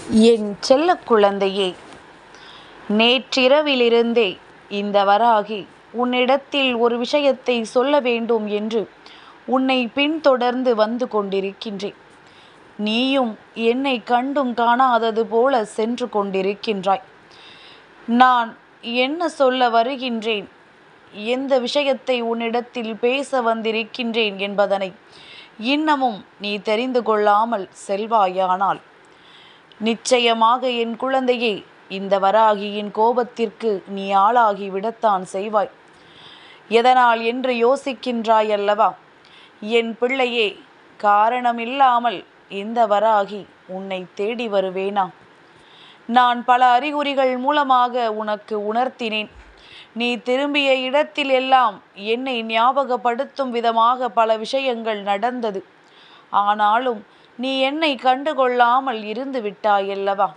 என் செல்ல குழந்தையே, நேற்றிரவிலிருந்தே இந்த வராகி உன்னிடத்தில் ஒரு விஷயத்தை சொல்ல வேண்டும் என்று உன்னை பின்தொடர்ந்து வந்து கொண்டிருக்கின்றேன். நீயும் என்னை கண்டும் காணாதது போல சென்று கொண்டிருக்கின்றாய். நான் என்ன சொல்ல வருகின்றேன், எந்த விஷயத்தை உன்னிடத்தில் பேச வந்திருக்கின்றேன் என்பதனை இன்னமும் நீ தெரிந்து கொள்ளாமல் செல்வாயானால் நிச்சயமாக என் குழந்தையே, இந்த வராகியின் கோபத்திற்கு நீ ஆளாகி விடத்தான் செய்வாய். எதனால் என்று யோசிக்கின்றாய் அல்லவா? என் பிள்ளையே, காரணமில்லாமல் இந்த வராகி உன்னை தேடி வருவேனா? நான் பல அறிகுறிகள் மூலமாக உனக்கு உணர்த்தினேன். நீ திரும்பிய இடத்தில் எல்லாம் என்னை ஞாபகப்படுத்தும் விதமாக பல விஷயங்கள் நடந்தது. ஆனாலும் நீ என்னை கண்டுகொள்ளாமல் இருந்து விட்டாயல்லவா?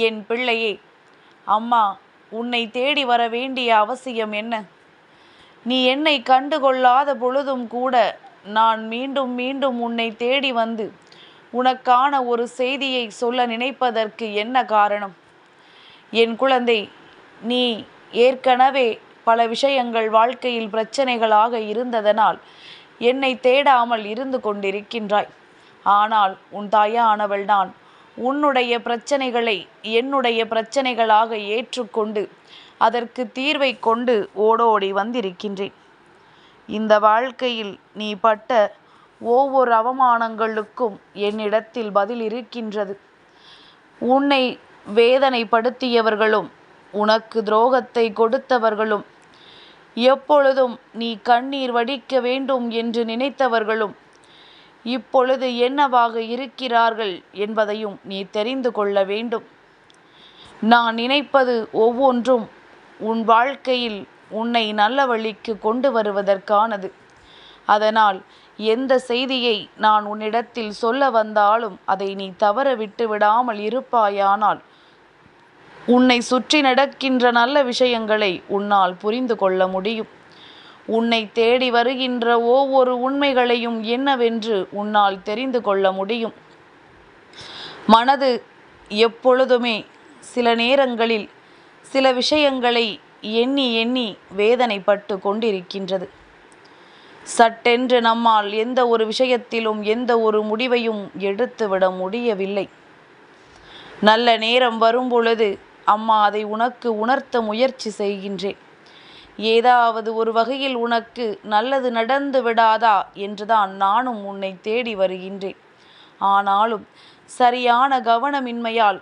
என் பிள்ளையே, அம்மா உன்னை தேடி வர வேண்டிய அவசியம் என்ன? நீ என்னை கண்டுகொள்ளாத பொழுதும் கூட நான் மீண்டும் மீண்டும் உன்னை தேடி வந்து உனக்கான ஒரு செய்தியை சொல்ல நினைப்பதற்கு என்ன காரணம்? என் குழந்தை, நீ ஏற்கனவே பல விஷயங்கள் வாழ்க்கையில் பிரச்சனைகளாக இருந்ததனால் என்னை தேடாமல் இருந்து கொண்டிருக்கின்றாய். ஆனால் உன் தாயானவள் நான் உன்னுடைய பிரச்சனைகளை என்னுடைய பிரச்சனைகளாக ஏற்றுக்கொண்டு அதற்கு தீர்வை கொண்டு ஓடோடி வந்திருக்கின்றேன். இந்த வாழ்க்கையில் நீ பட்ட ஒவ்வொரு அவமானங்களுக்கும் என்னிடத்தில் பதில் இருக்கின்றது. உன்னை வேதனைப்படுத்தியவர்களும் உனக்கு துரோகத்தை கொடுத்தவர்களும் எப்பொழுதும் நீ கண்ணீர் வடிக்க வேண்டும் என்று நினைத்தவர்களும் இப்பொழுது என்னவாக இருக்கிறார்கள் என்பதையும் நீ தெரிந்து கொள்ள வேண்டும். நான் நினைப்பது ஒவ்வொன்றும் உன் வாழ்க்கையில் உன்னை நல்ல வழிக்கு கொண்டு வருவதற்கானது. அதனால் எந்த செய்தியை நான் உன்னிடத்தில் சொல்ல வந்தாலும் அதை நீ தவற விட்டு விடாமல் இருப்பாயானால் உன்னை சுற்றி நடக்கின்ற நல்ல விஷயங்களை உன்னால் புரிந்து கொள்ள முடியும். உன்னை தேடி வருகின்ற ஒவ்வொரு உண்மைகளையும் என்னவென்று உன்னால் தெரிந்து கொள்ள முடியும். மனது எப்பொழுதுமே சில நேரங்களில் சில விஷயங்களை எண்ணி எண்ணி வேதனைப்பட்டு கொண்டிருக்கின்றது. சட்டென்று நம்மால் எந்த ஒரு விஷயத்திலும் எந்த ஒரு முடிவையும் எடுத்துவிட முடியவில்லை. நல்ல நேரம் வரும் பொழுது அம்மா அதை உனக்கு உணர்த்த முயற்சி செய்கின்றேன். ஏதாவது ஒரு வகையில் உனக்கு நல்லது நடந்து விடாதா என்றுதான் நானும் உன்னை தேடி வருகின்றேன். ஆனாலும் சரியான கவனமின்மையால்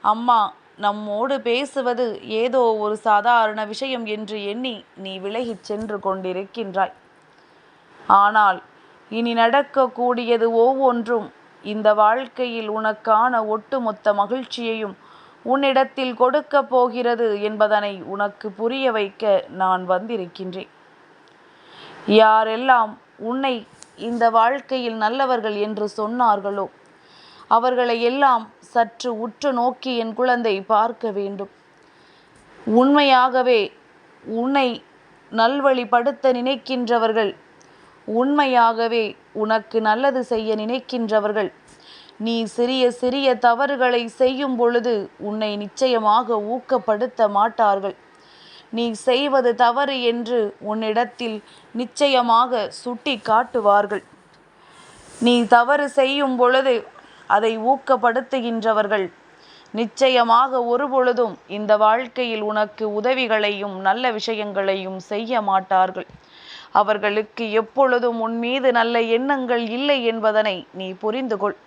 அம்மா நம்மோடு பேசுவது ஏதோ ஒரு சாதாரண விஷயம் என்று எண்ணி நீ விலகிச் சென்று கொண்டிருக்கின்றாய். ஆனால் இனி நடக்கக்கூடியது ஒவ்வொன்றும் இந்த வாழ்க்கையில் உனக்கான ஒட்டுமொத்த மகிழ்ச்சியையும் உன்னிடத்தில் கொடுக்க போகிறது என்பதனை உனக்கு புரிய வைக்க நான் வந்திருக்கின்றேன். யாரெல்லாம் உன்னை இந்த வாழ்க்கையில் நல்லவர்கள் என்று சொன்னார்களோ அவர்களை எல்லாம் சற்று உற்று நோக்கி என் குழந்தை பார்க்க வேண்டும். உண்மையாகவே உன்னை நல்வழிப்படுத்த நினைக்கின்றவர்கள், உண்மையாகவே உனக்கு நல்லது செய்ய நினைக்கின்றவர்கள் நீ சிறிய சிறிய தவறுகளை செய்யும் பொழுது உன்னை நிச்சயமாக ஊக்கப்படுத்த மாட்டார்கள். நீ செய்வது தவறு என்று உன்னிடத்தில் நிச்சயமாக சுட்டி காட்டுவார்கள். நீ தவறு செய்யும் பொழுது அதை ஊக்கப்படுத்துகின்றவர்கள் நிச்சயமாக ஒருபொழுதும் இந்த வாழ்க்கையில் உனக்கு உதவிகளையும் நல்ல விஷயங்களையும் செய்ய மாட்டார்கள். அவர்களுக்கு எப்பொழுதும் உன் மீது நல்ல எண்ணங்கள் இல்லை என்பதனை நீ புரிந்து கொள்.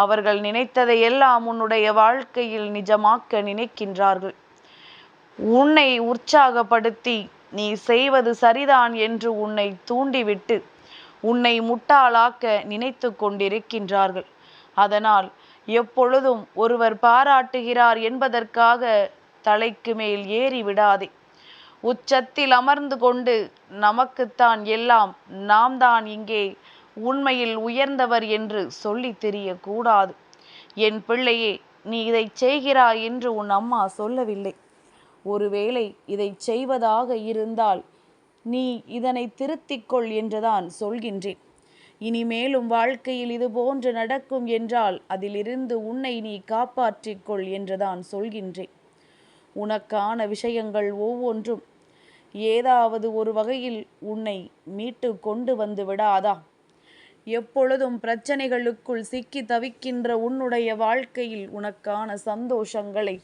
அவர்கள் நினைத்ததை எல்லாம் உன்னுடைய வாழ்க்கையில் நிஜமாக்க நினைக்கின்றார்கள். உன்னை உற்சாகப்படுத்தி நீ செய்வது சரிதான் என்று உன்னை தூண்டிவிட்டு உன்னை முட்டாளாக்க நினைத்து கொண்டிருக்கின்றார்கள். அதனால் எப்பொழுதும் ஒருவர் பாராட்டுகிறார் என்பதற்காக தலைக்கு மேல் ஏறி விடாதே. உச்சத்தில் அமர்ந்து கொண்டு நமக்குத்தான் எல்லாம், நாம் தான் இங்கே உண்மையில் உயர்ந்தவர் என்று சொல்லி தெரியக்கூடாது. என் பிள்ளையே, நீ இதை செய்கிறாய் என்று உன் அம்மா சொல்லவில்லை. ஒருவேளை இதை செய்வதாக இருந்தால் நீ இதனை திருத்திக்கொள் என்றுதான் சொல்கின்றேன். இனிமேலும் வாழ்க்கையில் இது போன்று நடக்கும் என்றால் அதிலிருந்து உன்னை நீ காப்பாற்றிக்கொள் என்றுதான் சொல்கின்றேன். உனக்கான விஷயங்கள் ஒவ்வொன்றும் ஏதாவது ஒரு வகையில் உன்னை மீட்டு கொண்டு வந்து விடாதா? எப்பொழுதும் பிரச்சனைகளுக்குள் சிக்கி தவிக்கின்ற உன்னுடைய வாழ்க்கையில் உனக்கான சந்தோஷங்களை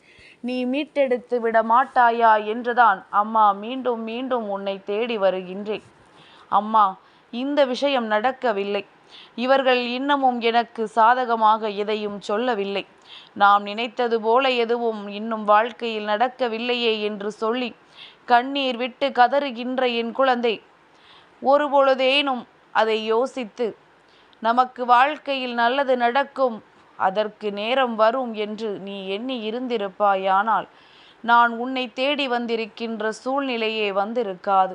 நீ மீட்டெடுத்து விட மாட்டாயா என்றுதான் அம்மா மீண்டும் மீண்டும் உன்னை தேடி வருகின்றேன். அம்மா, இந்த விஷயம் நடக்கவில்லை. இவர்கள் இன்னமும் எனக்கு சாதகமாக எதையும் சொல்லவில்லை. நாம் நினைத்தது போல எதுவும் இன்னும் வாழ்க்கையில் நடக்கவில்லையே என்று சொல்லி கண்ணீர் விட்டு கதறுகின்ற என் குழந்தை, ஒருபொழுதேனும் அதை யோசித்து நமக்கு வாழ்க்கையில் நல்லது நடக்கும், அதற்கு நேரம் வரும் என்று நீ எண்ணி இருந்திருப்பாயானால் நான் உன்னை தேடி வந்திருக்கின்ற சூழ்நிலையே வந்திருக்காது.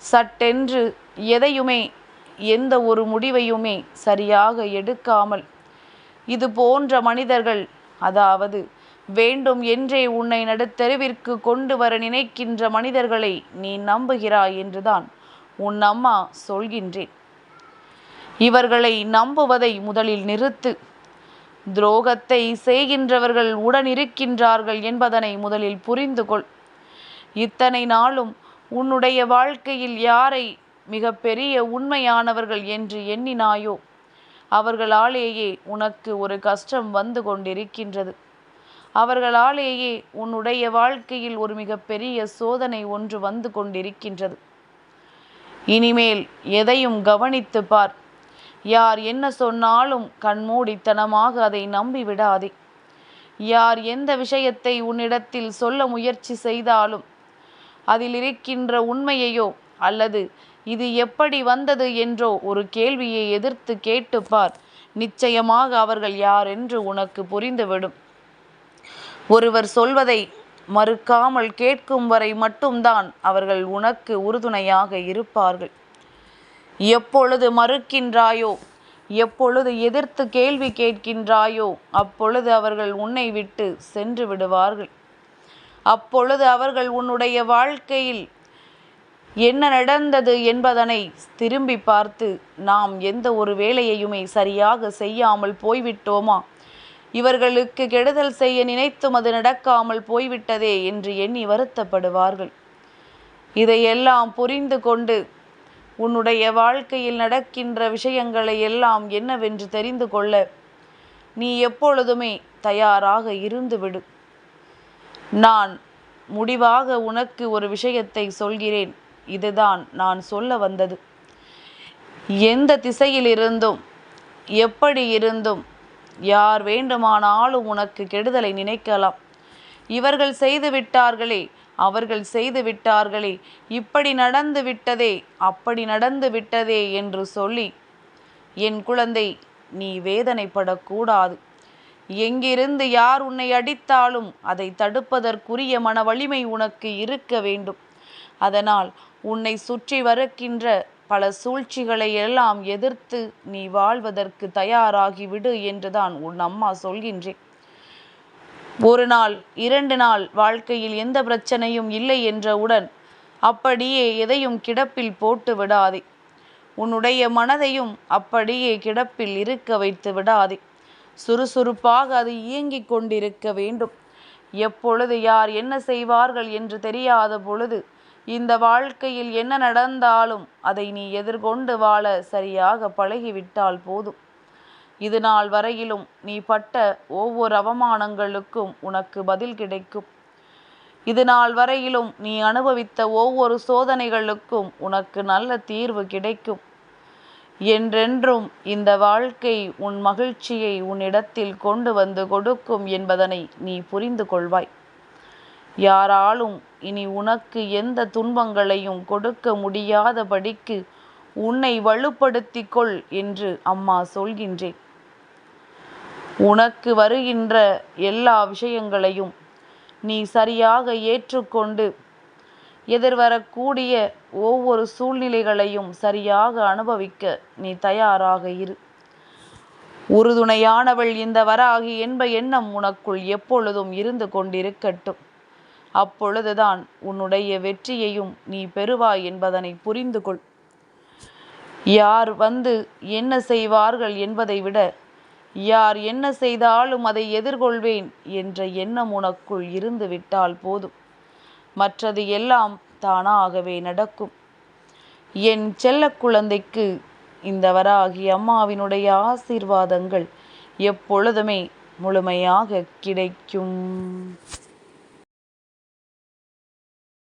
சட்டென்று எதையுமே எந்த ஒரு முடிவையுமே சரியாக எடுக்காமல் இது போன்ற மனிதர்கள், அதாவது வேண்டும் என்றே உன்னை நடுத்தெருவிற்கு கொண்டு வர நினைக்கின்ற மனிதர்களை நீ நம்புகிறாய் என்றுதான் உன் அம்மா சொல்கின்றேன். இவர்களை நம்புவதை முதலில் நிறுத்து. துரோகத்தை செய்கின்றவர்கள் உடனிருக்கின்றார்கள் என்பதனை முதலில் புரிந்து கொள். இத்தனை நாளும் உன்னுடைய வாழ்க்கையில் யாரை மிக பெரிய உண்மையானவர்கள் என்று எண்ணினாயோ அவர்களாலேயே உனக்கு ஒரு கஷ்டம் வந்து கொண்டிருக்கின்றது. அவர்களாலேயே உன்னுடைய வாழ்க்கையில் ஒரு மிகப்பெரிய சோதனை ஒன்று வந்து கொண்டிருக்கின்றது. இனிமேல் எதையும் கவனித்து பார். யார் என்ன சொன்னாலும் கண்மூடித்தனமாக அதை நம்பி விடாதே. யார் எந்த விஷயத்தை உன்னிடத்தில் சொல்ல முயற்சி செய்தாலும் அதில் இருக்கின்ற உண்மையையோ அல்லது இது எப்படி வந்தது என்றோ ஒரு கேள்வியை எதிர்த்து கேட்டுப்பார். நிச்சயமாக அவர்கள் யார் என்று உனக்கு புரிந்துவிடும். ஒருவர் சொல்வதை மறுக்காமல் கேட்கும் வரை மட்டும்தான் அவர்கள் உனக்கு உறுதுணையாக இருப்பார்கள். எப்பொழுது மறுக்கின்றாயோ, எப்பொழுது எதிர்த்து கேள்வி கேட்கின்றாயோ அப்பொழுது அவர்கள் உன்னை விட்டு சென்று விடுவார்கள். அப்பொழுது அவர்கள் உன்னுடைய வாழ்க்கையில் என்ன நடந்தது என்பதனை திரும்பி பார்த்து, நாம் எந்த ஒரு வேலையையுமே சரியாக செய்யாமல் போய்விட்டோமா, இவர்களுக்கு கெடுதல் செய்ய நினைத்தும் அது நடக்காமல் போய்விட்டதே என்று எண்ணி வருத்தப்படுவார்கள். இதையெல்லாம் புரிந்து கொண்டு உன்னுடைய வாழ்க்கையில் நடக்கின்ற விஷயங்களை எல்லாம் என்னவென்று தெரிந்து கொள்ள நீ எப்பொழுதுமே தயாராக இருந்துவிடு. நான் முடிவாக உனக்கு ஒரு விஷயத்தை சொல்கிறேன். இதுதான் நான் சொல்ல வந்தது. எந்த திசையில் இருந்தும் எப்படி இருந்தும் யார் வேண்டுமானாலும் உனக்கு கெடுதலை நினைக்கலாம். இவர்கள் செய்து விட்டார்களே, அவர்கள் செய்து விட்டார்களே, இப்படி நடந்து விட்டதே, அப்படி நடந்து விட்டதே என்று சொல்லி என் குழந்தை நீ வேதனைப்படக்கூடாது. எங்கிருந்து யார் உன்னை அடித்தாலும் அதை தடுப்பதற்குரிய மன வலிமை உனக்கு இருக்க வேண்டும். அதனால் உன்னை சுற்றி வருகின்ற பல சூழ்ச்சிகளை எல்லாம் எதிர்த்து நீ வாழ்வதற்கு தயாராகிவிடு என்றுதான் உன் அம்மா சொல்கின்றேன். ஒரு நாள் 2 நாள் வாழ்க்கையில் எந்த பிரச்சனையும் இல்லை என்றவுடன் அப்படியே எதையும் கிடப்பில் போட்டு விடாதே. உன்னுடைய மனதையும் அப்படியே கிடப்பில் இருக்க வைத்து விடாதே. சுறுசுறுப்பாக அது இயங்கிக் கொண்டிருக்க வேண்டும். எப்பொழுது யார் என்ன செய்வார்கள் என்று தெரியாத பொழுது இந்த வாழ்க்கையில் என்ன நடந்தாலும் அதை நீ எதிர்கொண்டு வாழ சரியாக பழகிவிட்டால் போதும். இது நாள் வரையிலும் நீ பட்ட ஒவ்வொரு அவமானங்களுக்கும் உனக்கு பதில் கிடைக்கும். இது நாள் வரையிலும் நீ அனுபவித்த ஒவ்வொரு சோதனைகளுக்கும் உனக்கு நல்ல தீர்வு கிடைக்கும். என்றென்றும் இந்த வாழ்க்கை உன் மகிழ்ச்சியை உன்னிடத்தில் கொண்டு வந்து கொடுக்கும் என்பதனை நீ புரிந்து கொள்வாய். யாராலும் இனி உனக்கு எந்த துன்பங்களையும் கொடுக்க முடியாதபடிக்கு உன்னை வலுப்படுத்திக் கொள் என்று அம்மா சொல்கின்றேன். உனக்கு வருகின்ற எல்லா விஷயங்களையும் நீ சரியாக ஏற்றுக்கொண்டு எதிர்வரக்கூடிய ஒவ்வொரு சூழ்நிலைகளையும் சரியாக அனுபவிக்க நீ தயாராக இரு. உறுதுணையானவள் இந்த வராகி என்ப எண்ணம் உனக்குள் எப்பொழுதும் இருந்து கொண்டிருக்கட்டும். அப்பொழுதுதான் உன்னுடைய வெற்றியையும் நீ பெறுவாய் என்பதனை புரிந்து கொள். யார் வந்து என்ன செய்வார்கள் என்பதை விட யார் என்ன செய்தாலும் அதை எதிர்கொள்வேன் என்ற எண்ணம் உனக்குள் இருந்து விட்டால் போதும். மற்றது எல்லாம் தானாகவே நடக்கும். என் செல்ல குழந்தைக்கு இந்த வராகி அம்மாவினுடைய ஆசீர்வாதங்கள் எப்பொழுதுமே முழுமையாக கிடைக்கும்.